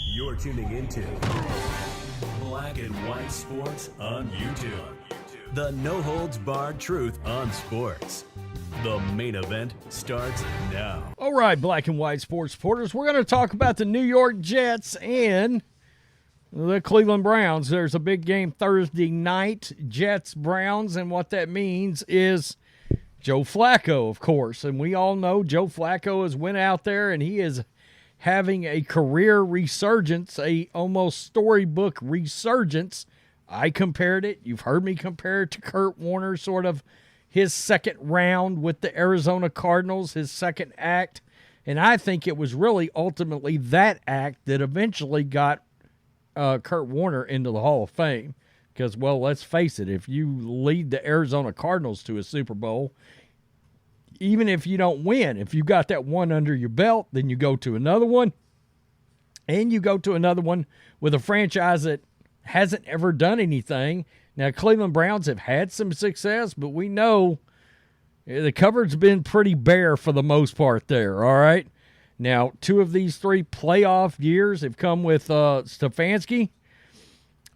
You're tuning into Black and White Sports on YouTube. The no-holds-barred truth on sports. The main event starts now. All right, Black and White Sports supporters, we're going to talk about the New York Jets and the Cleveland Browns. There's a big game Thursday night, Jets-Browns, and what that means is Joe Flacco, of course. And we all know Joe Flacco has went out there and he is having a career resurgence, a almost storybook resurgence. I compared it. You've heard me compare it to Kurt Warner, sort of his second round with the Arizona Cardinals, his second act. And I think it was really ultimately that act that eventually got Kurt Warner into the Hall of Fame. Because, well, let's face it, if you lead the Arizona Cardinals to a Super Bowl, even if you don't win, if you got that one under your belt, then you go to another one. And you go to another one with a franchise that hasn't ever done anything. Now, Cleveland Browns have had some success, but we know the cupboard's been pretty bare for the most part there, all right? Now, 2 of these 3 playoff years have come with Stefanski.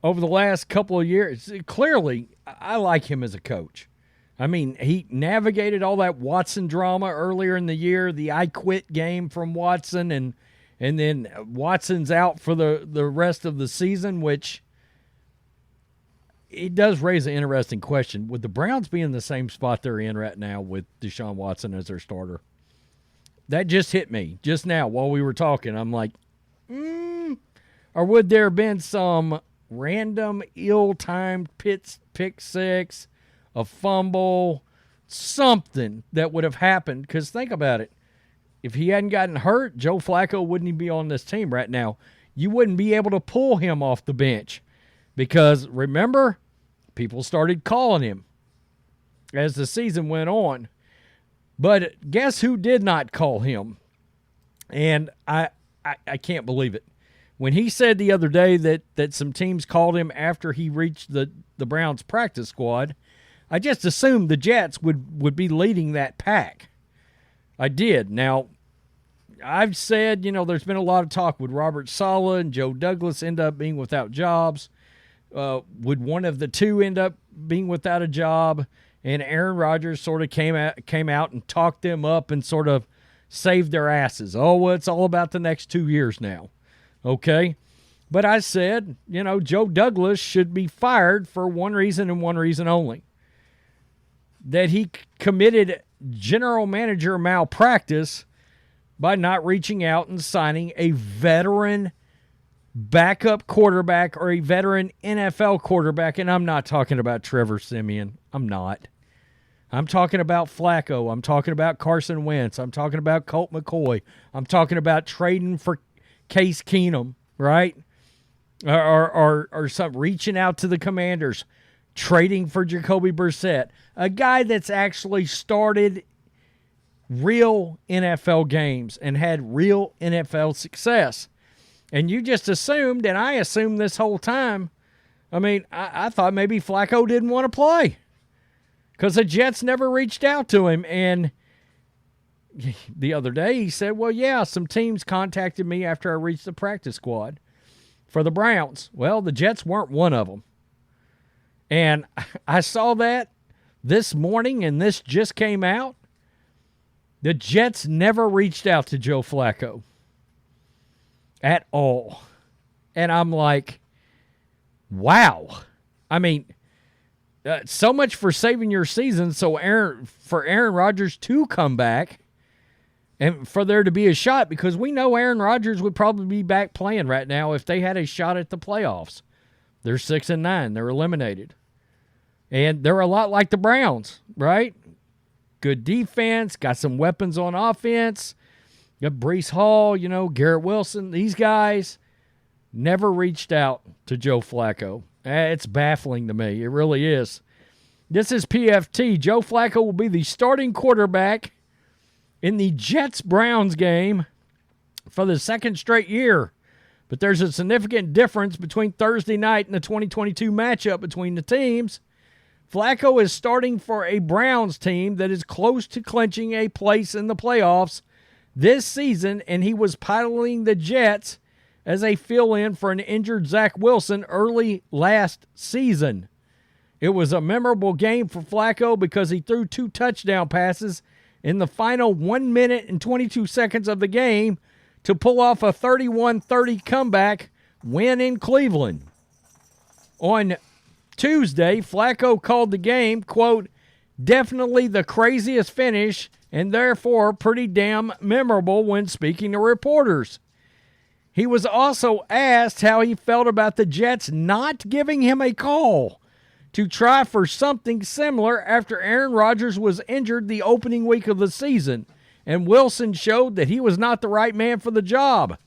Over the last couple of years, clearly, I like him as a coach. I mean, he navigated all that Watson drama earlier in the year, the I quit game from Watson, and then Watson's out for the rest of the season, which it does raise an interesting question. Would the Browns be in the same spot they're in right now with Deshaun Watson as their starter? That just hit me just now while we were talking. I'm like, or would there have been some random ill-timed pick six, a fumble, something that would have happened? Because think about it. If he hadn't gotten hurt, Joe Flacco wouldn't even be on this team right now. You wouldn't be able to pull him off the bench because, remember, people started calling him as the season went on. But guess who did not call him? And I can't believe it. When he said the other day that some teams called him after he reached the Browns practice squad, I just assumed the Jets would be leading that pack. I did. Now, I've said, there's been a lot of talk. Would Robert Saleh and Joe Douglas end up being without jobs? Would one of the two end up being without a job? And Aaron Rodgers sort of came out and talked them up and sort of saved their asses. Oh, well, it's all about the next 2 years now. Okay? But I said, Joe Douglas should be fired for one reason and one reason only. That he committed general manager malpractice by not reaching out and signing a veteran backup quarterback or a veteran NFL quarterback. And I'm not talking about Trevor Siemian. I'm not. I'm talking about Flacco. I'm talking about Carson Wentz. I'm talking about Colt McCoy. I'm talking about trading for Case Keenum, right? Or some reaching out to the Commanders, trading for Jacoby Brissett, a guy that's actually started real NFL games and had real NFL success. And you just assumed, and I assumed this whole time, I thought maybe Flacco didn't want to play because the Jets never reached out to him. And the other day he said, well, yeah, some teams contacted me after I reached the practice squad for the Browns. Well, the Jets weren't one of them. And I saw that this morning, and this just came out. The Jets never reached out to Joe Flacco at all. And I'm like, wow. So much for saving your season for Aaron Rodgers to come back and for there to be a shot, because we know Aaron Rodgers would probably be back playing right now if they had a shot at the playoffs. They're 6-9. They're eliminated. And they're a lot like the Browns, right? Good defense, got some weapons on offense. Got Breece Hall, Garrett Wilson. These guys never reached out to Joe Flacco. It's baffling to me. It really is. This is PFT. Joe Flacco will be the starting quarterback in the Jets-Browns game for the second straight year. But there's a significant difference between Thursday night and the 2022 matchup between the teams. Flacco is starting for a Browns team that is close to clinching a place in the playoffs this season, and he was piloting the Jets as a fill-in for an injured Zach Wilson early last season. It was a memorable game for Flacco because he threw 2 touchdown passes in the final 1 minute and 22 seconds of the game to pull off a 31-30 comeback win in Cleveland. On Tuesday, Flacco called the game, quote, definitely the craziest finish and therefore pretty damn memorable when speaking to reporters. He was also asked how he felt about the Jets not giving him a call to try for something similar after Aaron Rodgers was injured the opening week of the season, and Wilson showed that he was not the right man for the job.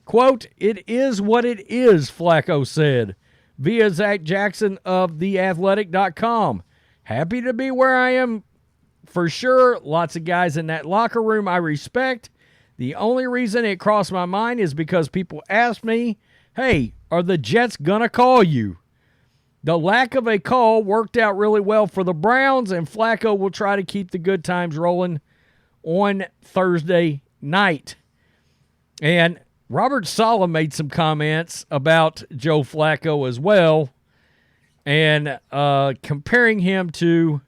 Quote, it is what it is, Flacco said, via Zach Jackson of theathletic.com. Happy to be where I am for sure. Lots of guys in that locker room I respect. The only reason it crossed my mind is because people asked me, hey, are the Jets going to call you? The lack of a call worked out really well for the Browns, and Flacco will try to keep the good times rolling on Thursday night. And Robert Saleh made some comments about Joe Flacco as well, and comparing him to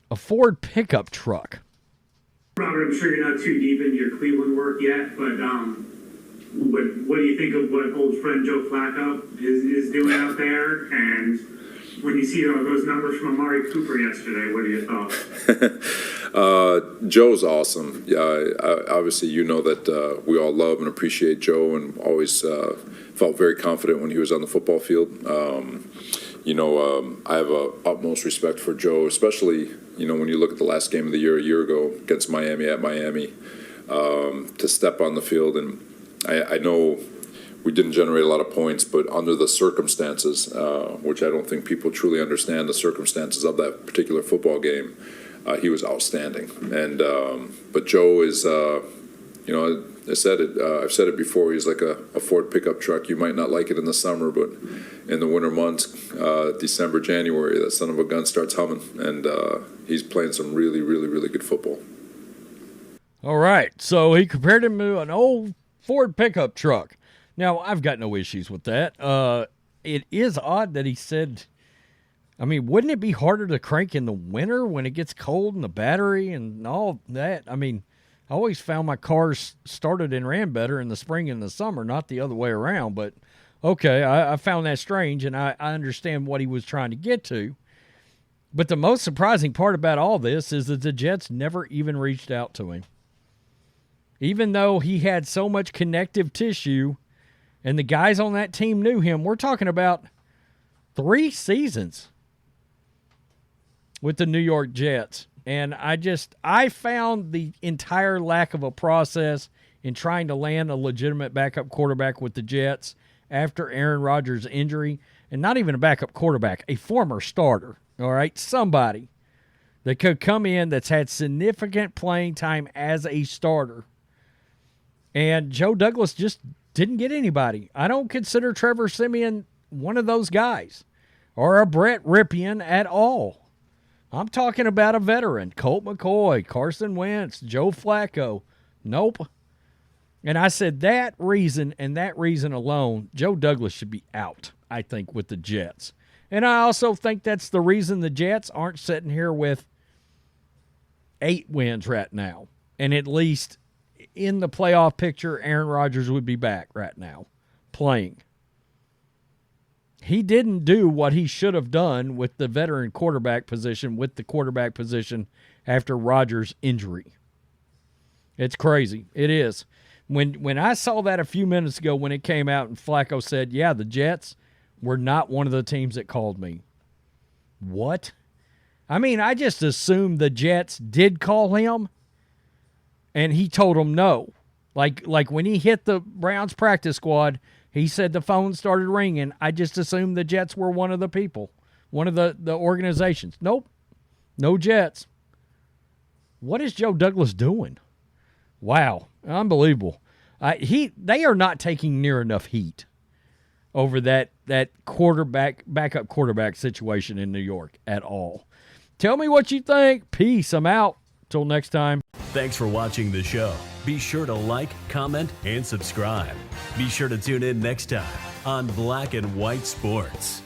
a Ford pickup truck. Robert, I'm sure you're not too deep into your Cleveland work yet, but what do you think of what old friend Joe Flacco is doing out there? And when you see those numbers from Amari Cooper yesterday, what are your thoughts? Joe's awesome. Obviously, you know that we all love and appreciate Joe, and always felt very confident when he was on the football field. I have utmost respect for Joe, especially when you look at the last game of the year a year ago against Miami at Miami, to step on the field. And I know we didn't generate a lot of points, but under the circumstances, which I don't think people truly understand the circumstances of that particular football game, he was outstanding. And but Joe is, I've said it before. He's like a Ford pickup truck. You might not like it in the summer, but in the winter months, December, January, that son of a gun starts humming, and he's playing some really, really, really good football. All right, so he compared him to an old Ford pickup truck. Now, I've got no issues with that. It is odd that he said, I mean, wouldn't it be harder to crank in the winter when it gets cold and the battery and all that? I mean, I always found my cars started and ran better in the spring and the summer, not the other way around. But, okay, I found that strange, and I understand what he was trying to get to. But the most surprising part about all this is that the Jets never even reached out to him. Even though he had so much connective tissue and the guys on that team knew him, we're talking about 3 seasons with the New York Jets. And I found the entire lack of a process in trying to land a legitimate backup quarterback with the Jets after Aaron Rodgers' injury, and not even a backup quarterback, a former starter, all right, somebody that could come in that's had significant playing time as a starter. And Joe Douglas just didn't get anybody. I don't consider Trevor Siemian one of those guys or a Brett Ripien at all. I'm talking about a veteran, Colt McCoy, Carson Wentz, Joe Flacco. Nope. And I said that reason and that reason alone, Joe Douglas should be out, I think, with the Jets. And I also think that's the reason the Jets aren't sitting here with 8 wins right now. And at least in the playoff picture, Aaron Rodgers would be back right now playing. He didn't do what he should have done with the veteran quarterback position, with the quarterback position after Rodgers' injury. It's crazy. It is. When I saw that a few minutes ago when it came out and Flacco said, yeah, the Jets were not one of the teams that called me. What? I mean, I just assumed the Jets did call him and he told them no. Like when he hit the Browns practice squad, he said the phone started ringing. I just assumed the Jets were one of the people, one of the organizations. Nope, no Jets. What is Joe Douglas doing? Wow, unbelievable. They are not taking near enough heat over that backup quarterback situation in New York at all. Tell me what you think. Peace. I'm out. Till next time. Thanks for watching the show. Be sure to like, comment, and subscribe. Be sure to tune in next time on Black and White Sports.